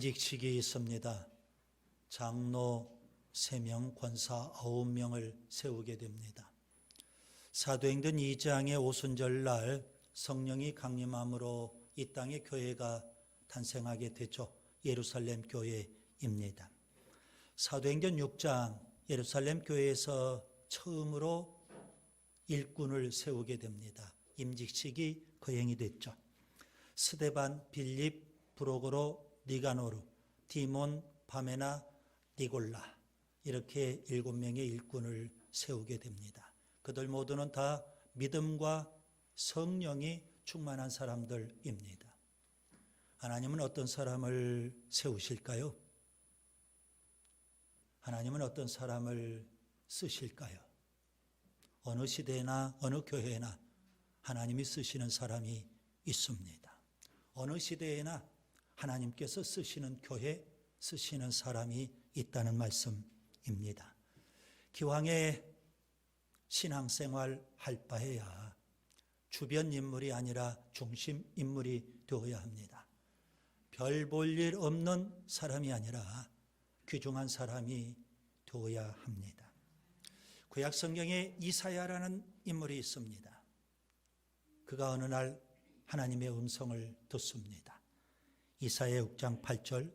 임직식이 있습니다. 장로 3명, 권사 9명을 세우게 됩니다. 사도행전 2장의 오순절날 성령이 강림함으로 이 땅에 교회가 탄생하게 되죠. 예루살렘 교회입니다. 사도행전 6장 예루살렘 교회에서 처음으로 일꾼을 세우게 됩니다. 임직식이 거행이 됐죠. 스데반, 빌립, 브로고로, 니가노르, 디몬, 바메나, 니골라 이렇게 7명의 일꾼을 세우게 됩니다. 그들 모두는 다 믿음과 성령이 충만한 사람들입니다. 하나님은 어떤 사람을 세우실까요? 하나님은 어떤 사람을 쓰실까요? 어느 시대나 어느 교회나 하나님이 쓰시는 사람이 있습니다. 어느 시대에나 하나님께서 쓰시는 교회, 쓰시는 사람이 있다는 말씀입니다. 기왕에 신앙생활 할 바에야 주변 인물이 아니라 중심 인물이 되어야 합니다. 별 볼 일 없는 사람이 아니라 귀중한 사람이 되어야 합니다. 구약 성경에 이사야라는 인물이 있습니다. 그가 어느 날 하나님의 음성을 듣습니다. 이사야 6장 8절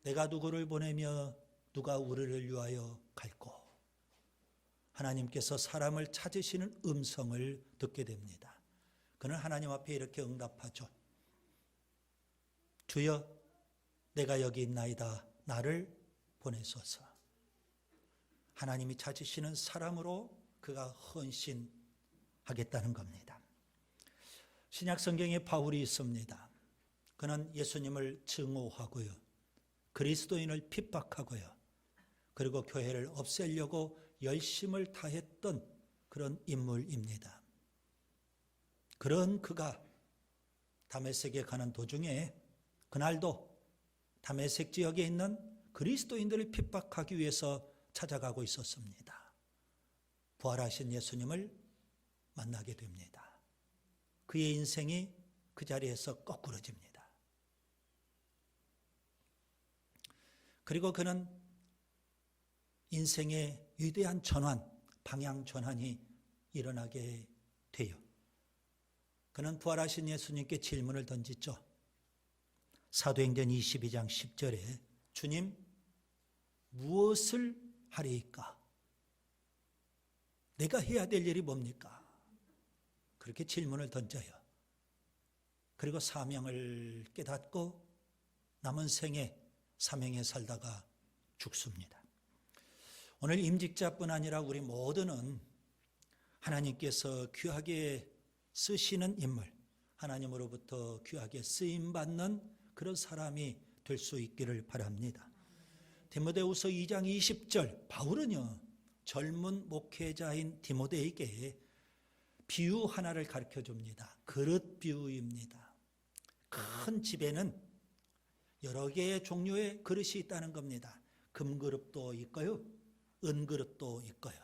내가 누구를 보내며 누가 우리를 위하여 갈꼬. 하나님께서 사람을 찾으시는 음성을 듣게 됩니다. 그는 하나님 앞에 이렇게 응답하죠. 주여 내가 여기 있나이다. 나를 보내소서. 하나님이 찾으시는 사람으로 그가 헌신하겠다는 겁니다. 신약 성경에 바울이 있습니다. 그는 예수님을 증오하고요. 그리스도인을 핍박하고요. 그리고 교회를 없애려고 열심을 다했던 그런 인물입니다. 그런 그가 다메섹에 가는 도중에 그날도 다메섹 지역에 있는 그리스도인들을 핍박하기 위해서 찾아가고 있었습니다. 부활하신 예수님을 만나게 됩니다. 그의 인생이 그 자리에서 거꾸러집니다. 그리고 그는 인생의 위대한 전환, 방향 전환이 일어나게 돼요. 그는 부활하신 예수님께 질문을 던지죠. 사도행전 22장 10절에 주님 무엇을 하리이까? 내가 해야 될 일이 뭡니까? 그렇게 질문을 던져요. 그리고 사명을 깨닫고 남은 생에 사명에 살다가 죽습니다. 오늘 임직자뿐 아니라 우리 모두는 하나님께서 귀하게 쓰시는 인물, 하나님으로부터 귀하게 쓰임받는 그런 사람이 될 수 있기를 바랍니다. 디모데후서 2장 20절 바울은요 젊은 목회자인 디모데에게 비유 하나를 가르쳐줍니다. 그릇 비유입니다. 큰 집에는 여러 개의 종류의 그릇이 있다는 겁니다. 금그릇도 있고요. 은그릇도 있고요.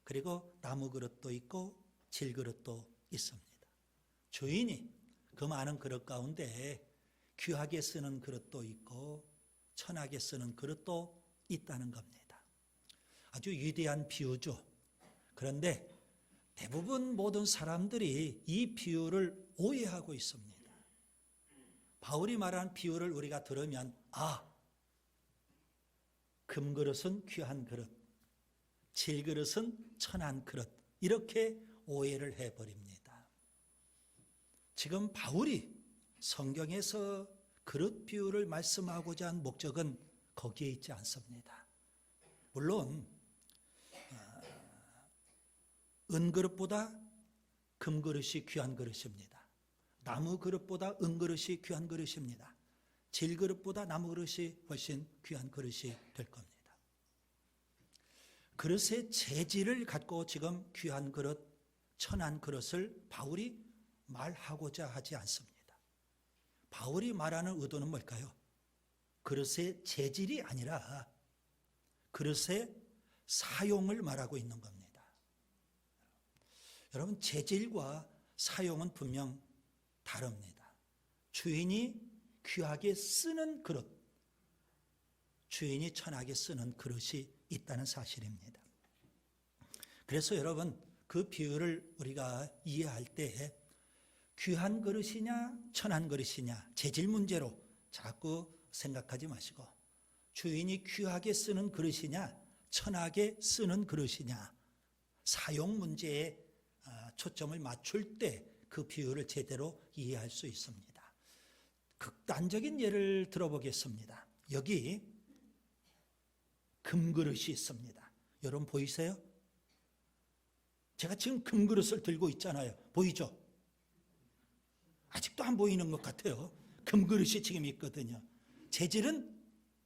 그리고 나무그릇도 있고 질그릇도 있습니다. 주인이 그 많은 그릇 가운데 귀하게 쓰는 그릇도 있고 천하게 쓰는 그릇도 있다는 겁니다. 아주 위대한 비유죠. 그런데 대부분 모든 사람들이 이 비유를 오해하고 있습니다. 바울이 말한 비유를 우리가 들으면 금그릇은 귀한 그릇, 질그릇은 천한 그릇 이렇게 오해를 해버립니다. 지금 바울이 성경에서 그릇 비유를 말씀하고자 한 목적은 거기에 있지 않습니다. 물론 은그릇보다 금그릇이 귀한 그릇입니다. 나무그릇보다 은그릇이 귀한 그릇입니다. 질그릇보다 나무그릇이 훨씬 귀한 그릇이 될 겁니다. 그릇의 재질을 갖고 지금 귀한 그릇, 천한 그릇을 바울이 말하고자 하지 않습니다. 바울이 말하는 의도는 뭘까요? 그릇의 재질이 아니라 그릇의 사용을 말하고 있는 겁니다. 여러분, 재질과 사용은 분명 다릅니다. 주인이 귀하게 쓰는 그릇, 주인이 천하게 쓰는 그릇이 있다는 사실입니다. 그래서 여러분, 그 비유를 우리가 이해할 때 귀한 그릇이냐 천한 그릇이냐 재질 문제로 자꾸 생각하지 마시고, 주인이 귀하게 쓰는 그릇이냐 천하게 쓰는 그릇이냐 사용 문제에 초점을 맞출 때 그 비유를 제대로 이해할 수 있습니다. 극단적인 예를 들어보겠습니다. 여기 금그릇이 있습니다. 여러분 보이세요? 제가 지금 금그릇을 들고 있잖아요. 보이죠? 아직도 안 보이는 것 같아요. 금그릇이 지금 있거든요. 재질은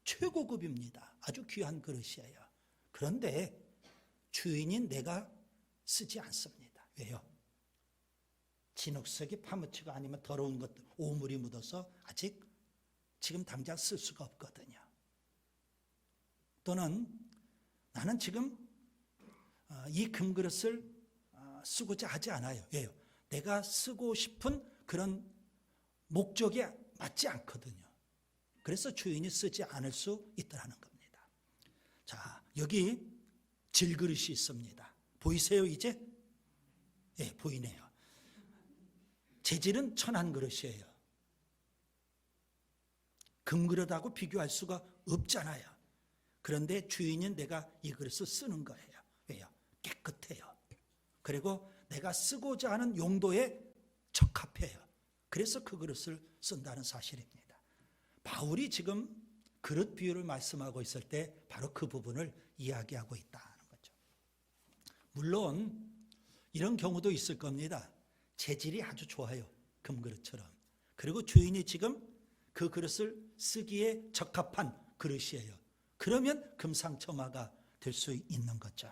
최고급입니다. 아주 귀한 그릇이에요. 그런데 주인인 내가 쓰지 않습니다. 왜요? 진흙색이 파묻히고 아니면 더러운 것들, 오물이 묻어서 아직 지금 당장 쓸 수가 없거든요. 또는 나는 지금 이 금그릇을 쓰고자 하지 않아요. 왜요? 내가 쓰고 싶은 그런 목적에 맞지 않거든요. 그래서 주인이 쓰지 않을 수 있다는 겁니다. 자, 여기 질그릇이 있습니다. 보이세요 이제? 예, 보이네요. 재질은 천한 그릇이에요. 금그릇하고 비교할 수가 없잖아요. 그런데 주인인 내가 이 그릇을 쓰는 거예요. 왜요? 깨끗해요. 그리고 내가 쓰고자 하는 용도에 적합해요. 그래서 그 그릇을 쓴다는 사실입니다. 바울이 지금 그릇 비유를 말씀하고 있을 때 바로 그 부분을 이야기하고 있다는 거죠. 물론 이런 경우도 있을 겁니다. 재질이 아주 좋아요. 금그릇처럼. 그리고 주인이 지금 그 그릇을 쓰기에 적합한 그릇이에요. 그러면 금상첨화가 될 수 있는 거죠.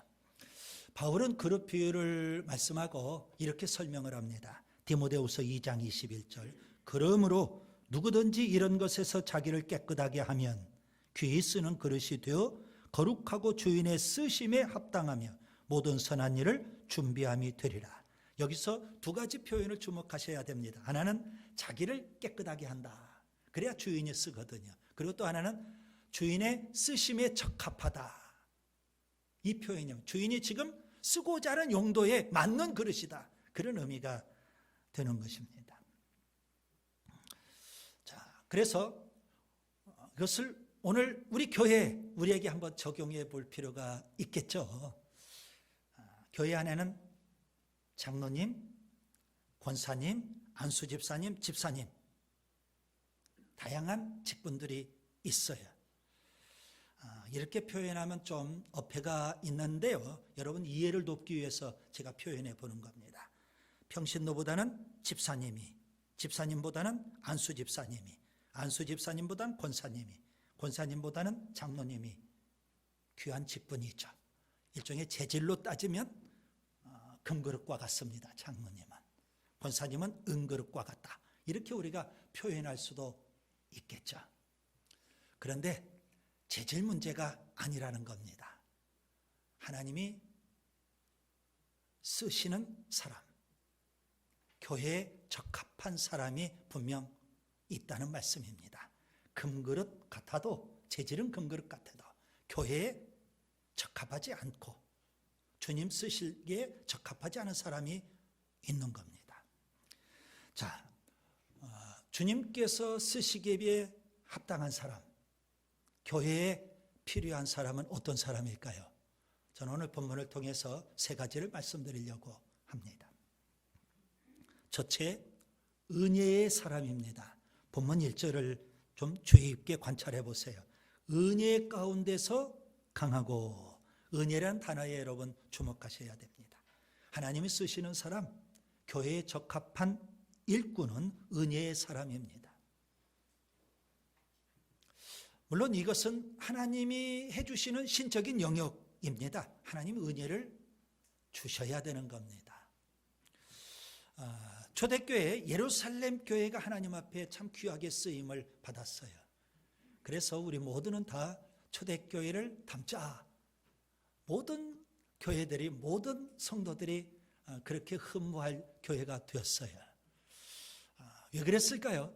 바울은 그릇 비유를 말씀하고 이렇게 설명을 합니다. 디모데후서 2장 21절. 그러므로 누구든지 이런 것에서 자기를 깨끗하게 하면 귀히 쓰는 그릇이 되어 거룩하고 주인의 쓰심에 합당하며 모든 선한 일을 준비함이 되리라. 여기서 두 가지 표현을 주목하셔야 됩니다. 하나는 자기를 깨끗하게 한다. 그래야 주인이 쓰거든요. 그리고 또 하나는 주인의 쓰심에 적합하다. 이 표현이요. 주인이 지금 쓰고자 하는 용도에 맞는 그릇이다. 그런 의미가 되는 것입니다. 자, 그래서 이것을 오늘 우리 교회, 우리에게 한번 적용해 볼 필요가 있겠죠. 교회 안에는 장로님, 권사님, 안수집사님, 집사님 다양한 직분들이 있어요. 이렇게 표현하면 좀 어폐가 있는데요. 여러분 이해를 돕기 위해서 제가 표현해 보는 겁니다. 평신도보다는 집사님이, 집사님보다는 안수집사님이, 안수집사님보다는 권사님이, 권사님보다는 장로님이 귀한 직분이죠. 일종의 재질로 따지면 금그릇과 같습니다. 장로님은. 권사님은 은그릇과 같다. 이렇게 우리가 표현할 수도 있겠죠. 그런데 재질 문제가 아니라는 겁니다. 하나님이 쓰시는 사람, 교회에 적합한 사람이 분명 있다는 말씀입니다. 금그릇 같아도, 재질은 금그릇 같아도 교회에 적합하지 않고 주님 쓰시기에 적합하지 않은 사람이 있는 겁니다. 자, 주님께서 쓰시기에 합당한 사람, 교회에 필요한 사람은 어떤 사람일까요? 저는 오늘 본문을 통해서 세 가지를 말씀드리려고 합니다. 첫째, 은혜의 사람입니다. 본문 1절을 좀 주의 깊게 관찰해 보세요. 은혜 가운데서 강하고, 은혜란 단어에 여러분 주목하셔야 됩니다. 하나님이 쓰시는 사람, 교회에 적합한 일꾼은 은혜의 사람입니다. 물론 이것은 하나님이 해주시는 신적인 영역입니다. 하나님이 은혜를 주셔야 되는 겁니다. 초대교회 예루살렘 교회가 하나님 앞에 참 귀하게 쓰임을 받았어요. 그래서 우리 모두는 다 초대교회를 닮자. 모든 교회들이, 모든 성도들이 그렇게 흠모할 교회가 되었어요. 왜 그랬을까요?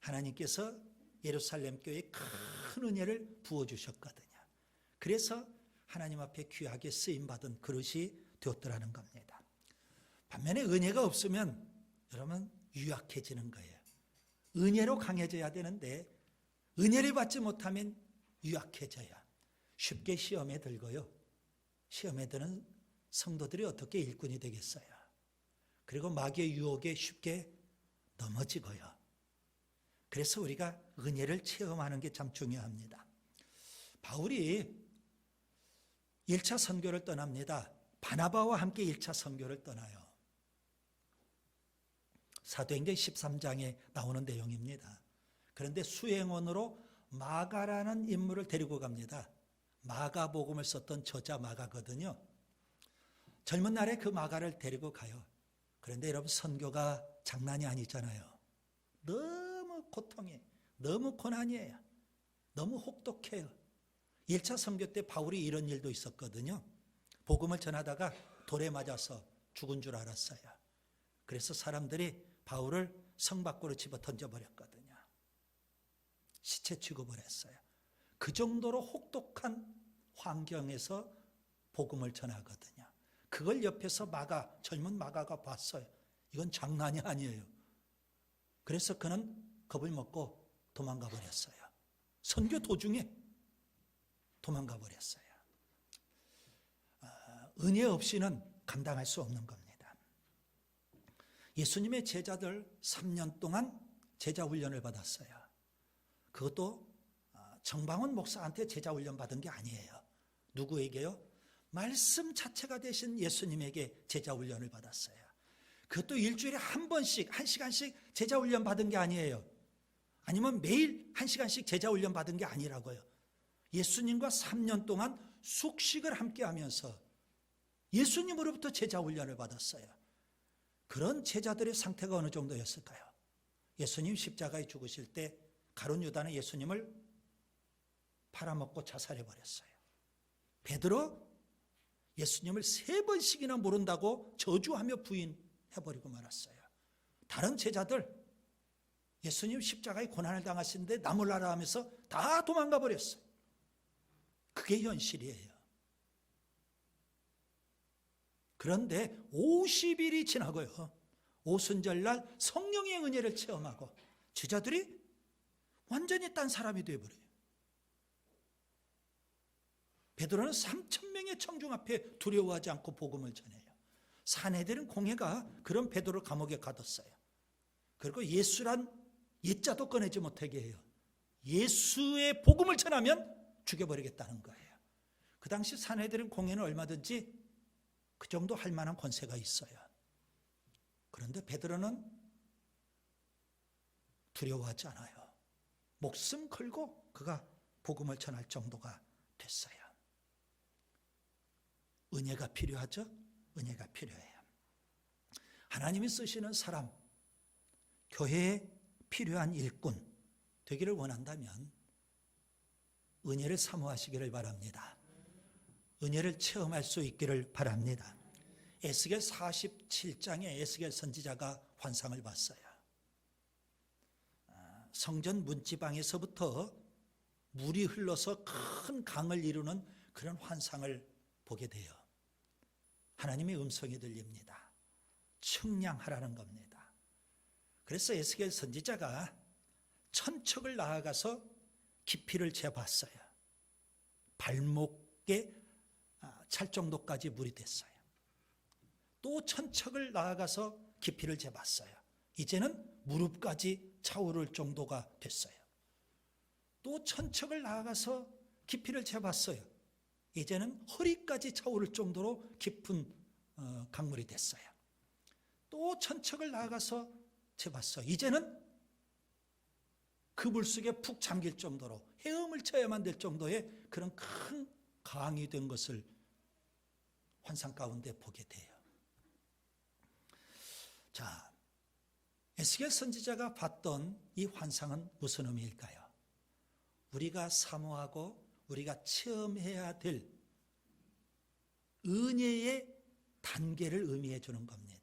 하나님께서 예루살렘 교회에 큰 큰 은혜를 부어주셨거든요. 그래서 하나님 앞에 귀하게 쓰임받은 그릇이 되었더라는 겁니다. 반면에 은혜가 없으면 여러분 유약해지는 거예요. 은혜로 강해져야 되는데 은혜를 받지 못하면 유약해져요. 쉽게 시험에 들고요. 시험에 드는 성도들이 어떻게 일꾼이 되겠어요? 그리고 마귀의 유혹에 쉽게 넘어지고요. 그래서 우리가 은혜를 체험하는 게 참 중요합니다. 바울이 1차 선교를 떠납니다. 바나바와 함께 1차 선교를 떠나요. 사도행전 13장에 나오는 내용입니다. 그런데 수행원으로 마가라는 인물을 데리고 갑니다. 마가복음을 썼던 저자 마가거든요. 젊은 날에 그 마가를 데리고 가요. 그런데 여러분 선교가 장난이 아니잖아요. 너무 고통이에요. 너무 고난이에요. 너무 혹독해요. 1차 선교 때 바울이 이런 일도 있었거든요. 복음을 전하다가 돌에 맞아서 죽은 줄 알았어요. 그래서 사람들이 바울을 성 밖으로 집어 던져버렸거든요. 시체 취급을 했어요. 그 정도로 혹독한 환경에서 복음을 전하거든요. 그걸 옆에서 젊은 마가가 봤어요. 이건 장난이 아니에요. 그래서 그는 겁을 먹고 도망가 버렸어요. 선교 도중에 도망가 버렸어요. 은혜 없이는 감당할 수 없는 겁니다. 예수님의 제자들 3년 동안 제자 훈련을 받았어요. 그것도 정방훈 목사한테 제자 훈련 받은 게 아니에요. 누구에게요? 말씀 자체가 되신 예수님에게 제자 훈련을 받았어요. 그것도 일주일에 한 번씩 1시간씩 제자 훈련 받은 게 아니에요. 아니면 매일 1시간씩 제자 훈련 받은 게 아니라고요. 예수님과 3년 동안 숙식을 함께 하면서 예수님으로부터 제자 훈련을 받았어요. 그런 제자들의 상태가 어느 정도였을까요? 예수님 십자가에 죽으실 때 가룟 유다는 예수님을 팔아먹고 자살해버렸어요. 베드로 예수님을 3번씩이나 모른다고 저주하며 부인해버리고 말았어요. 다른 제자들 예수님 십자가에 고난을 당하시는데 나 몰라라 하면서 다 도망가 버렸어요. 그게 현실이에요. 그런데 50일이 지나고요. 오순절날 성령의 은혜를 체험하고 제자들이 완전히 딴 사람이 되어버려요. 베드로는 3,000명의 청중 앞에 두려워하지 않고 복음을 전해요. 사내들은 공회가 그런 베드로를 감옥에 가뒀어요. 그리고 예수란 옛자도 꺼내지 못하게 해요. 예수의 복음을 전하면 죽여버리겠다는 거예요. 그 당시 사내들은 공회는 얼마든지 그 정도 할 만한 권세가 있어요. 그런데 베드로는 두려워하지 않아요. 목숨 걸고 그가 복음을 전할 정도가 됐어요. 은혜가 필요하죠? 은혜가 필요해요. 하나님이 쓰시는 사람, 교회에 필요한 일꾼 되기를 원한다면 은혜를 사모하시기를 바랍니다. 은혜를 체험할 수 있기를 바랍니다. 에스겔 47장에 에스겔 선지자가 환상을 봤어요. 성전 문지방에서부터 물이 흘러서 큰 강을 이루는 그런 환상을 보게 돼요. 하나님의 음성이 들립니다. 측량하라는 겁니다. 그래서 에스겔 선지자가 천척을 나아가서 깊이를 재봤어요. 발목에 찰 정도까지 물이 됐어요. 또 천척을 나아가서 깊이를 재봤어요. 이제는 무릎까지 차오를 정도가 됐어요. 또 천척을 나아가서 깊이를 재봤어요. 이제는 허리까지 차오를 정도로 깊은 강물이 됐어요. 또 천척을 나아가서 재봤어요. 이제는 그 물속에 푹 잠길 정도로 헤엄을 쳐야만 될 정도의 그런 큰 강이 된 것을 환상 가운데 보게 돼요. 자, 에스겔 선지자가 봤던 이 환상은 무슨 의미일까요? 우리가 사모하고 우리가 체험해야 될 은혜의 단계를 의미해 주는 겁니다.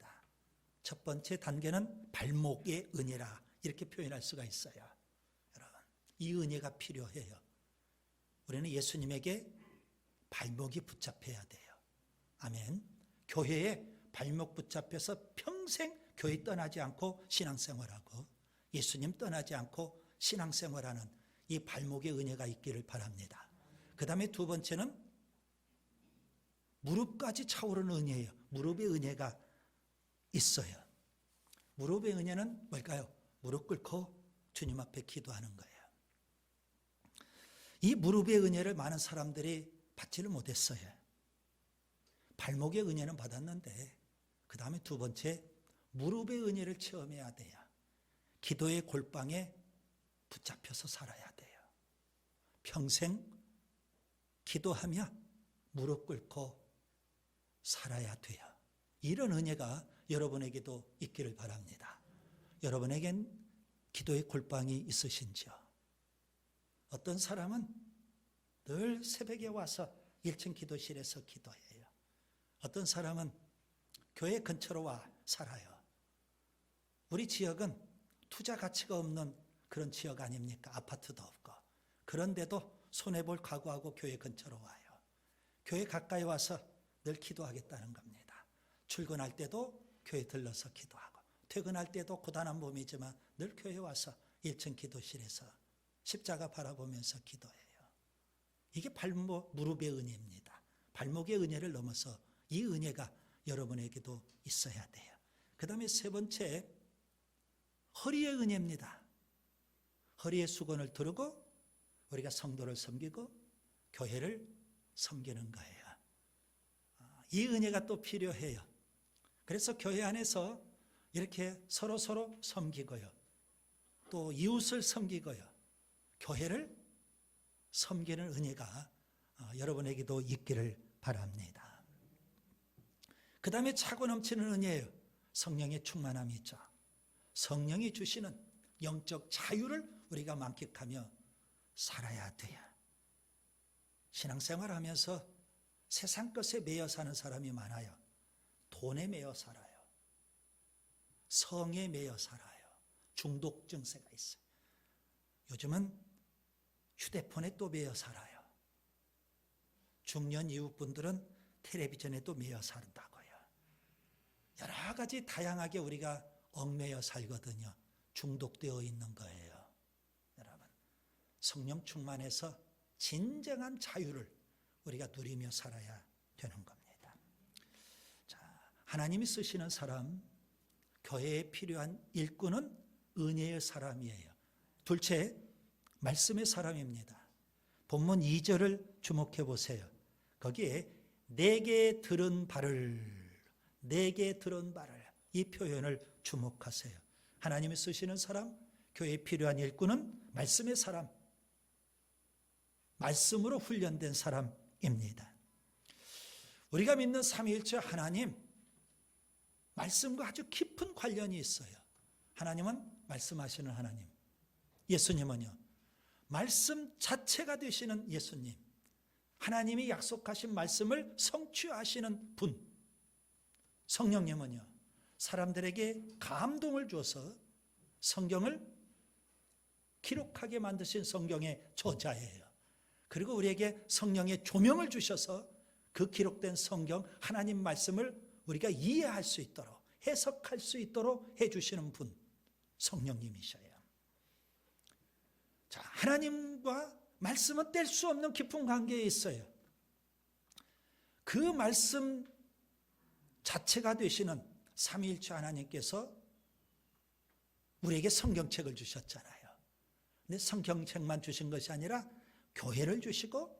첫 번째 단계는 발목의 은혜라 이렇게 표현할 수가 있어요. 여러분, 이 은혜가 필요해요. 우리는 예수님에게 발목이 붙잡혀야 돼요. 아멘. 교회에 발목 붙잡혀서 평생 교회 떠나지 않고 신앙생활하고 예수님 떠나지 않고 신앙생활하는 이 발목의 은혜가 있기를 바랍니다. 그 다음에 두 번째는 무릎까지 차오르는 은혜예요. 무릎의 은혜가 있어요. 무릎의 은혜는 뭘까요? 무릎 꿇고 주님 앞에 기도하는 거예요. 이 무릎의 은혜를 많은 사람들이 받지를 못했어요. 발목의 은혜는 받았는데 그 다음에 두 번째 무릎의 은혜를 체험해야 돼요. 기도의 골방에 붙잡혀서 살아야 돼요. 평생 기도하며 무릎 꿇고 살아야 돼요. 이런 은혜가 여러분에게도 있기를 바랍니다. 여러분에겐 기도의 골방이 있으신지요? 어떤 사람은 늘 새벽에 와서 1층 기도실에서 기도해요. 어떤 사람은 교회 근처로 와 살아요. 우리 지역은 투자 가치가 없는 그런 지역 아닙니까? 아파트도 없고. 그런데도 손해볼 각오하고 교회 근처로 와요. 교회 가까이 와서 늘 기도하겠다는 겁니다. 출근할 때도 교회 들러서 기도하고 퇴근할 때도 고단한 몸이지만 늘 교회 와서 1층 기도실에서 십자가 바라보면서 기도해요. 이게 무릎의 은혜입니다. 발목의 은혜를 넘어서 이 은혜가 여러분에게도 있어야 돼요. 그 다음에 세 번째, 허리의 은혜입니다. 허리의 수건을 두르고 우리가 성도를 섬기고 교회를 섬기는 거예요. 이 은혜가 또 필요해요. 그래서 교회 안에서 이렇게 서로 섬기고요. 또 이웃을 섬기고요. 교회를 섬기는 은혜가 여러분에게도 있기를 바랍니다. 그 다음에 차고 넘치는 은혜예요. 성령의 충만함이 있죠. 성령이 주시는 영적 자유를 우리가 만끽하며 살아야 돼요. 신앙생활하면서 세상 것에 매여 사는 사람이 많아요. 돈에 매여 살아요. 성에 매여 살아요. 중독 증세가 있어요. 요즘은 휴대폰에 또 매여 살아요. 중년 이웃분들은 텔레비전에 또 매여 산다고요. 여러 가지 다양하게 우리가 얽매여 살거든요. 중독되어 있는 거예요. 여러분, 성령 충만해서 진정한 자유를 우리가 누리며 살아야 되는 겁니다. 자, 하나님이 쓰시는 사람, 교회에 필요한 일꾼은 은혜의 사람이에요. 둘째, 말씀의 사람입니다. 본문 2절을 주목해 보세요. 거기에 내게 들은 바를 이 표현을 주목하세요. 하나님이 쓰시는 사람, 교회에 필요한 일꾼은 말씀의 사람, 말씀으로 훈련된 사람입니다. 우리가 믿는 삼위일체 하나님, 말씀과 아주 깊은 관련이 있어요. 하나님은 말씀하시는 하나님, 예수님은요, 말씀 자체가 되시는 예수님, 하나님이 약속하신 말씀을 성취하시는 분, 성령님은요, 사람들에게 감동을 주어서 성경을 기록하게 만드신 성경의 저자예요. 그리고 우리에게 성령의 조명을 주셔서 그 기록된 성경, 하나님 말씀을 우리가 이해할 수 있도록, 해석할 수 있도록 해주시는 분, 성령님이셔요. 자, 하나님과 말씀은 뗄 수 없는 깊은 관계에 있어요. 그 말씀 자체가 되시는 삼위일체 하나님께서 우리에게 성경책을 주셨잖아요. 근데 성경책만 주신 것이 아니라 교회를 주시고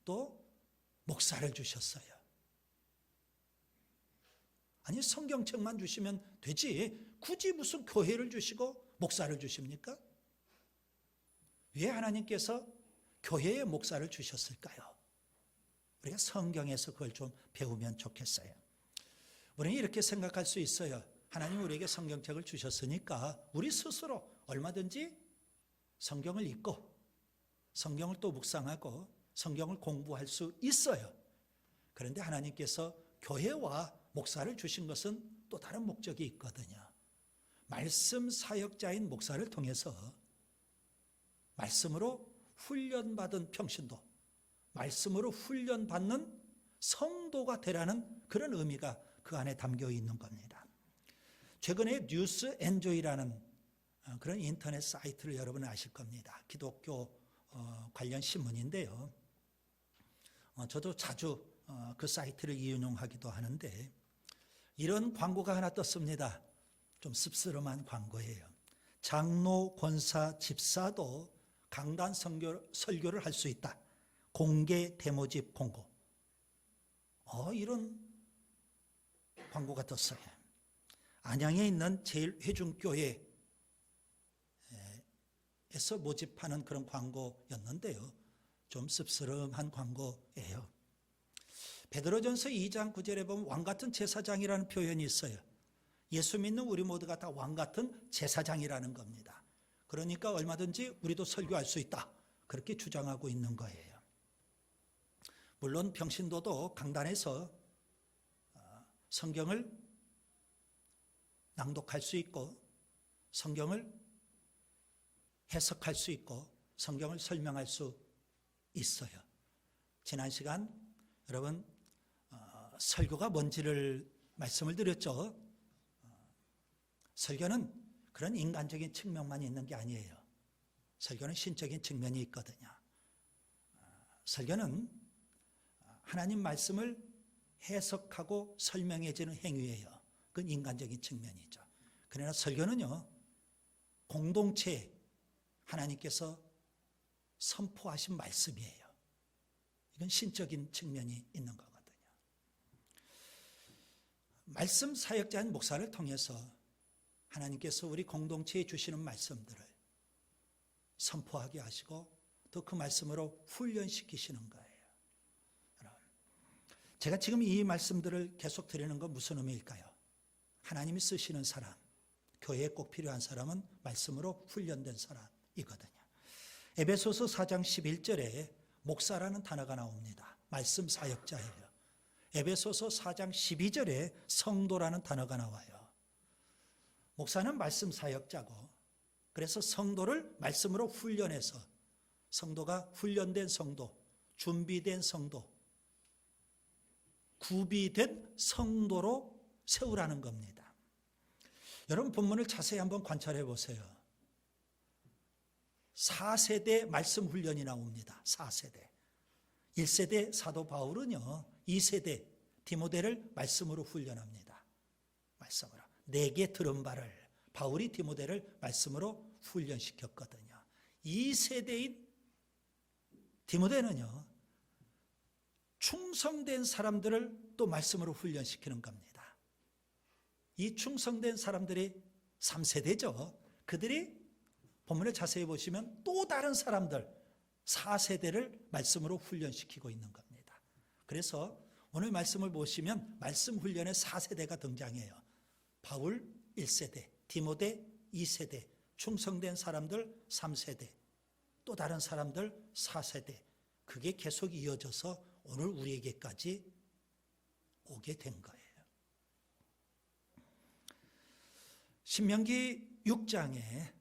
또 목사를 주셨어요. 아니, 성경책만 주시면 되지 굳이 무슨 교회를 주시고 목사를 주십니까? 왜 하나님께서 교회의 목사를 주셨을까요? 우리가 성경에서 그걸 좀 배우면 좋겠어요. 우리는 이렇게 생각할 수 있어요. 하나님 우리에게 성경책을 주셨으니까 우리 스스로 얼마든지 성경을 읽고 성경을 또 묵상하고 성경을 공부할 수 있어요. 그런데 하나님께서 교회와 목사를 주신 것은 또 다른 목적이 있거든요. 말씀 사역자인 목사를 통해서 말씀으로 훈련받은 평신도, 말씀으로 훈련받는 성도가 되라는 그런 의미가 그 안에 담겨 있는 겁니다. 최근에 뉴스 엔조이라는 그런 인터넷 사이트를 여러분 아실 겁니다. 기독교 관련 신문인데요. 저도 자주 그 사이트를 이용하기도 하는데 이런 광고가 하나 떴습니다. 좀 씁쓸한 광고예요. 장로, 권사, 집사도 강단 설교를 할 수 있다. 공개 데모집 공고. 이런 광고가 떴어요. 안양에 있는 제일회중교회에서 모집하는 그런 광고였는데요. 좀 씁쓸한 광고예요. 베드로전서 2장 9절에 보면 왕같은 제사장이라는 표현이 있어요. 예수 믿는 우리 모두가 다 왕같은 제사장이라는 겁니다. 그러니까 얼마든지 우리도 설교할 수 있다. 그렇게 주장하고 있는 거예요. 물론 평신도도 강단에서 성경을 낭독할 수 있고 성경을 해석할 수 있고 성경을 설명할 수 있어요. 지난 시간 여러분 설교가 뭔지를 말씀을 드렸죠. 설교는 그런 인간적인 측면만 있는 게 아니에요. 설교는 신적인 측면이 있거든요. 설교는 하나님 말씀을 해석하고 설명해주는 행위예요. 그건 인간적인 측면이죠. 그러나 설교는요, 공동체 하나님께서 선포하신 말씀이에요. 이건 신적인 측면이 있는 거거든요. 말씀 사역자인 목사를 통해서 하나님께서 우리 공동체에 주시는 말씀들을 선포하게 하시고 또 그 말씀으로 훈련시키시는 거예요. 여러분, 제가 지금 이 말씀들을 계속 드리는 건 무슨 의미일까요? 하나님이 쓰시는 사람, 교회에 꼭 필요한 사람은 말씀으로 훈련된 사람이거든요. 에베소서 4장 11절에 목사라는 단어가 나옵니다. 말씀 사역자예요. 에베소서 4장 12절에 성도라는 단어가 나와요. 목사는 말씀 사역자고, 그래서 성도를 말씀으로 훈련해서 성도가 훈련된 성도, 준비된 성도, 구비된 성도로 세우라는 겁니다. 여러분 본문을 자세히 한번 관찰해 보세요. 4세대 말씀 훈련이 나옵니다. 4세대. 1세대 사도 바울은요, 2세대 디모데를 말씀으로 훈련합니다. 말씀으로. 4개 들은 바를 바울이 디모데를 말씀으로 훈련시켰거든요. 2세대인 디모데는요, 충성된 사람들을 또 말씀으로 훈련시키는 겁니다. 이 충성된 사람들이 3세대죠. 그들이 본문을 자세히 보시면 또 다른 사람들 4세대를 말씀으로 훈련시키고 있는 겁니다. 그래서 오늘 말씀을 보시면 말씀 훈련의 4세대가 등장해요. 바울 1세대, 디모데 2세대, 충성된 사람들 3세대, 또 다른 사람들 4세대. 그게 계속 이어져서 오늘 우리에게까지 오게 된 거예요. 신명기 6장에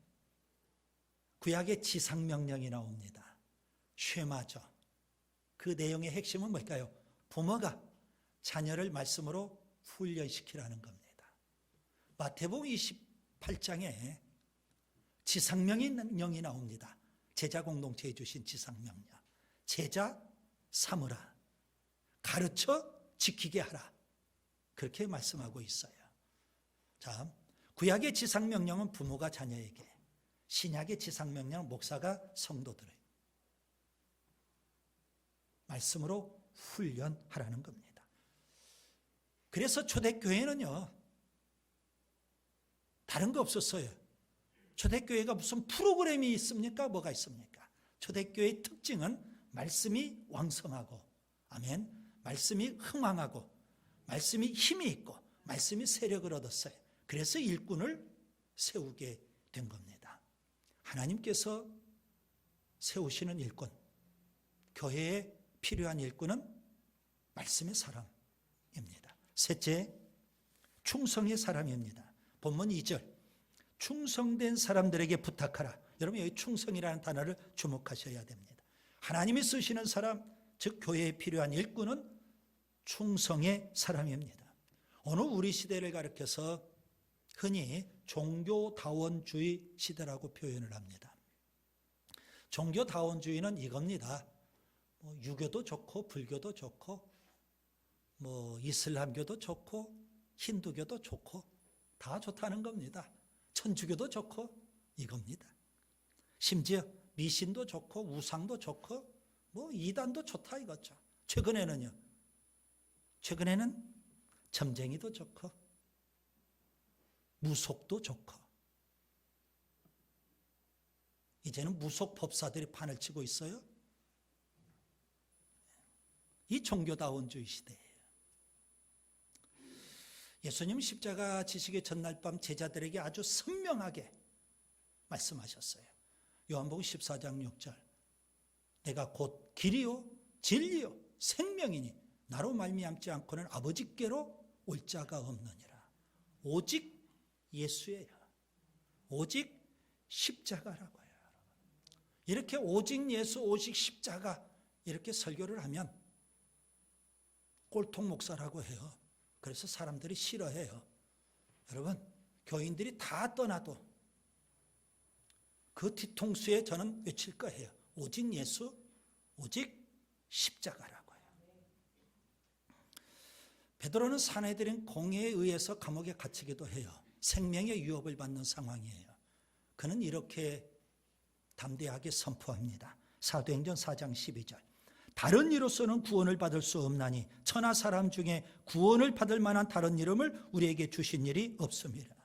구약의 지상명령이 나옵니다. 쉐마죠. 그 내용의 핵심은 뭘까요? 부모가 자녀를 말씀으로 훈련시키라는 겁니다. 마태복음 28장에 지상명령이 나옵니다. 제자 공동체에 주신 지상명령. 제자 삼으라. 가르쳐 지키게 하라. 그렇게 말씀하고 있어요. 자, 구약의 지상명령은 부모가 자녀에게, 신약의 지상명령은 목사가 성도들에게 말씀으로 훈련하라는 겁니다. 그래서 초대교회는요, 다른 거 없었어요. 초대교회가 무슨 프로그램이 있습니까? 뭐가 있습니까? 초대교회의 특징은 말씀이 왕성하고, 아멘, 말씀이 흥왕하고, 말씀이 힘이 있고, 말씀이 세력을 얻었어요. 그래서 일꾼을 세우게 된 겁니다. 하나님께서 세우시는 일꾼, 교회에 필요한 일꾼은 말씀의 사람입니다. 셋째, 충성의 사람입니다. 본문 2절, 충성된 사람들에게 부탁하라. 여러분 여기 충성이라는 단어를 주목하셔야 됩니다. 하나님이 쓰시는 사람, 즉 교회에 필요한 일꾼은 충성의 사람입니다. 오늘 우리 시대를 가리켜서 흔히 종교다원주의 시대라고 표현을 합니다. 종교다원주의는 이겁니다. 유교도 좋고 불교도 좋고 이슬람교도 좋고 힌두교도 좋고 다 좋다는 겁니다. 천주교도 좋고 이겁니다. 심지어 미신도 좋고 우상도 좋고 이단도 좋다 이거죠. 최근에는 점쟁이도 좋고 무속도 좋고 이제는 무속 법사들이 판을 치고 있어요. 이 종교다원주의 시대예요. 예수님 십자가 지시기 전날 밤 제자들에게 아주 선명하게 말씀하셨어요. 요한복음 14장 6절 내가 곧 길이요 진리요 생명이니 나로 말미암지 않고는 아버지께로 올 자가 없느니라. 오직 예수예요. 오직 십자가라고요. 이렇게 오직 예수 오직 십자가 이렇게 설교를 하면 꼴통 목사라고 해요. 그래서 사람들이 싫어해요. 여러분 교인들이 다 떠나도 그 뒤통수에 저는 외칠 거예요. 오직 예수 오직 십자가라고요. 베드로는 사내들인 공회에 의해서 감옥에 갇히기도 해요. 생명의 위협을 받는 상황이에요. 그는 이렇게 담대하게 선포합니다. 사도행전 4장 12절 다른 이로서는 구원을 받을 수 없나니 천하 사람 중에 구원을 받을 만한 다른 이름을 우리에게 주신 일이 없습니다.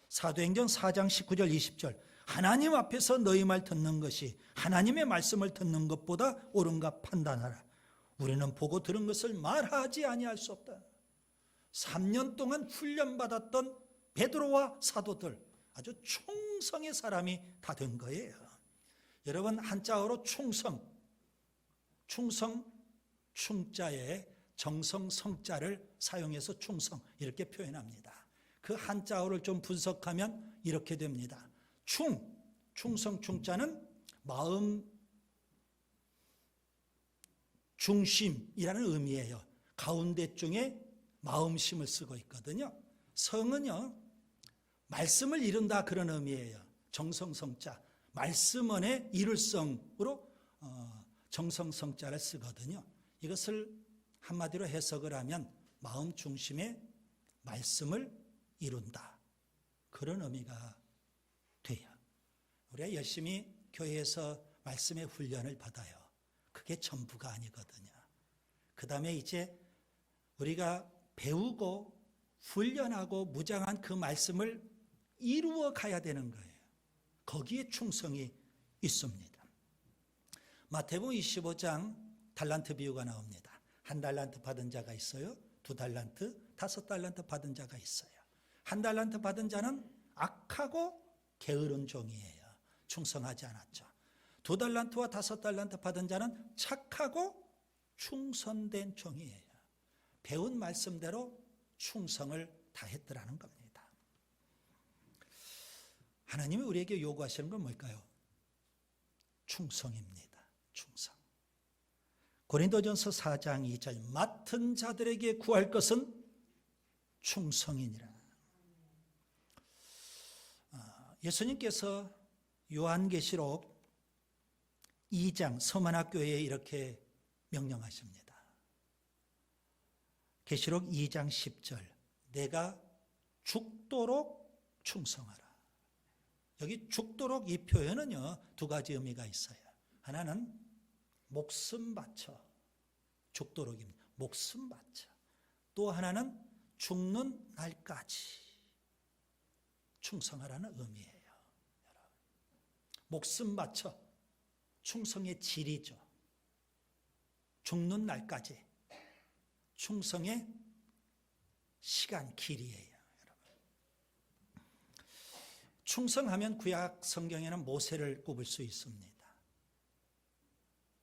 사도행전 4장 19절 20절 하나님 앞에서 너희 말 듣는 것이 하나님의 말씀을 듣는 것보다 옳은가 판단하라. 우리는 보고 들은 것을 말하지 아니할 수 없다. 3년 동안 훈련받았던 베드로와 사도들 아주 충성의 사람이 다 된 거예요. 여러분 한자어로 충성 충자에 정성 성자를 사용해서 충성 이렇게 표현합니다. 그 한자어를 좀 분석하면 이렇게 됩니다. 충성 충자는 마음 중심이라는 의미예요. 가운데 중에 마음심을 쓰고 있거든요. 성은요 말씀을 이룬다 그런 의미예요. 정성성자 말씀 안에 이룰성으로 정성성자를 쓰거든요. 이것을 한마디로 해석을 하면 마음 중심의 말씀을 이룬다 그런 의미가 돼요. 우리가 열심히 교회에서 말씀의 훈련을 받아요. 그게 전부가 아니거든요. 그 다음에 이제 우리가 배우고 훈련하고 무장한 그 말씀을 이루어 가야 되는 거예요. 거기에 충성이 있습니다. 마태복음 25장 달란트 비유가 나옵니다. 1달란트 받은 자가 있어요. 2달란트, 5달란트 받은 자가 있어요. 1달란트 받은 자는 악하고 게으른 종이에요. 충성하지 않았죠. 2달란트와 5달란트 받은 자는 착하고 충성된 종이에요. 배운 말씀대로 충성을 다했더라는 겁니다. 하나님이 우리에게 요구하시는 건 뭘까요? 충성입니다. 충성. 고린도전서 4장 2절 맡은 자들에게 구할 것은 충성이니라. 예수님께서 요한계시록 2장 서만학교에 이렇게 명령하십니다. 계시록 2장 10절 내가 죽도록 충성하라. 여기 죽도록 이 표현은요 2가지 의미가 있어요. 하나는 목숨 바쳐 죽도록입니다. 목숨 바쳐. 또 하나는 죽는 날까지 충성하라는 의미예요. 여러분. 목숨 바쳐 충성의 질이죠. 죽는 날까지 충성의 시간 길이에요. 여러분. 충성하면 구약 성경에는 모세를 꼽을 수 있습니다.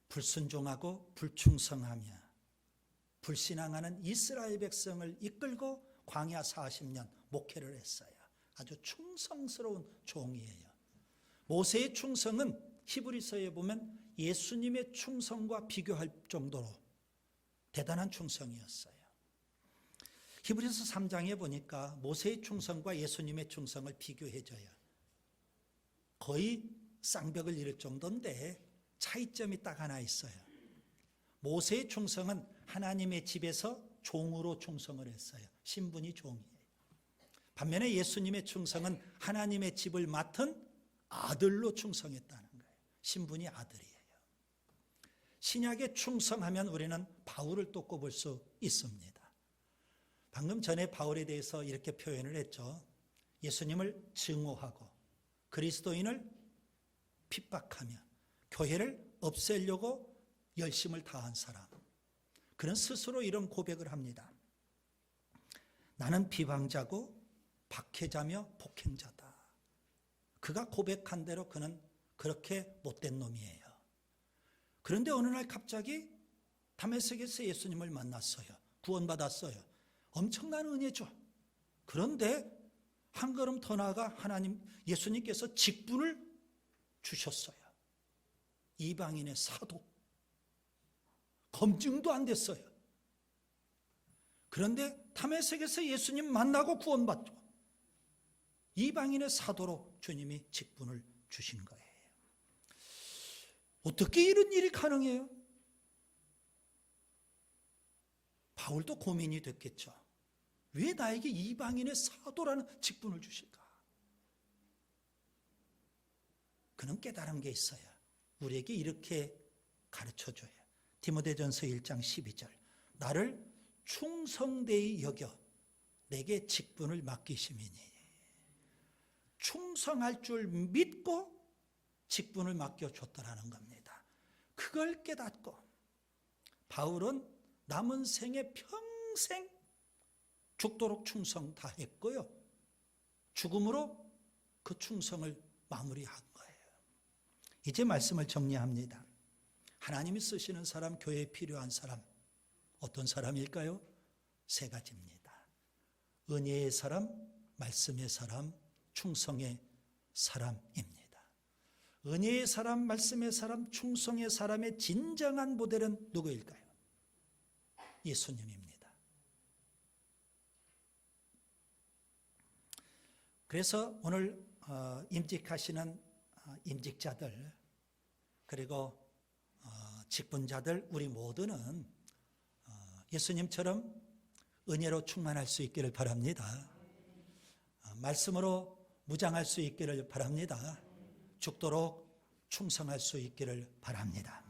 불순종하고 불충성하며 불신앙하는 이스라엘 백성을 이끌고 광야 40년 목회를 했어요. 아주 충성스러운 종이에요. 모세의 충성은 히브리서에 보면 예수님의 충성과 비교할 정도로 대단한 충성이었어요. 히브리서 3장에 보니까 모세의 충성과 예수님의 충성을 비교해줘요. 거의 쌍벽을 이룰 정도인데 차이점이 딱 하나 있어요. 모세의 충성은 하나님의 집에서 종으로 충성을 했어요. 신분이 종이에요. 반면에 예수님의 충성은 하나님의 집을 맡은 아들로 충성했다는 거예요. 신분이 아들이에요. 신약에 충성하면 우리는 바울을 또 꼽을 수 있습니다. 방금 전에 바울에 대해서 이렇게 표현을 했죠. 예수님을 증오하고 그리스도인을 핍박하며 교회를 없애려고 열심을 다한 사람. 그는 스스로 이런 고백을 합니다. 나는 비방자고 박해자며 폭행자다. 그가 고백한 대로 그는 그렇게 못된 놈이에요. 그런데 어느 날 갑자기 다메섹에서 예수님을 만났어요. 구원받았어요. 엄청난 은혜죠. 그런데 한 걸음 더 나아가 예수님께서 직분을 주셨어요. 이방인의 사도. 검증도 안 됐어요. 그런데 다메섹에서 예수님 만나고 구원받고 이방인의 사도로 주님이 직분을 주신 거예요. 어떻게 이런 일이 가능해요? 바울도 고민이 됐겠죠. 왜 나에게 이방인의 사도라는 직분을 주실까? 그는 깨달은 게 있어요. 우리에게 이렇게 가르쳐줘요. 디모데전서 1장 12절. 나를 충성되이 여겨 내게 직분을 맡기심이니. 충성할 줄 믿고 직분을 맡겨줬다라는 겁니다. 그걸 깨닫고 바울은 남은 생에 평생 죽도록 충성 다했고요. 죽음으로 그 충성을 마무리한 거예요. 이제 말씀을 정리합니다. 하나님이 쓰시는 사람, 교회에 필요한 사람, 어떤 사람일까요? 세 가지입니다. 은혜의 사람, 말씀의 사람, 충성의 사람입니다. 은혜의 사람, 말씀의 사람, 충성의 사람의 진정한 모델은 누구일까요? 예수님입니다. 그래서 오늘 임직하시는 임직자들 그리고 직분자들 우리 모두는 예수님처럼 은혜로 충만할 수 있기를 바랍니다. 말씀으로 무장할 수 있기를 바랍니다. 죽도록 충성할 수 있기를 바랍니다.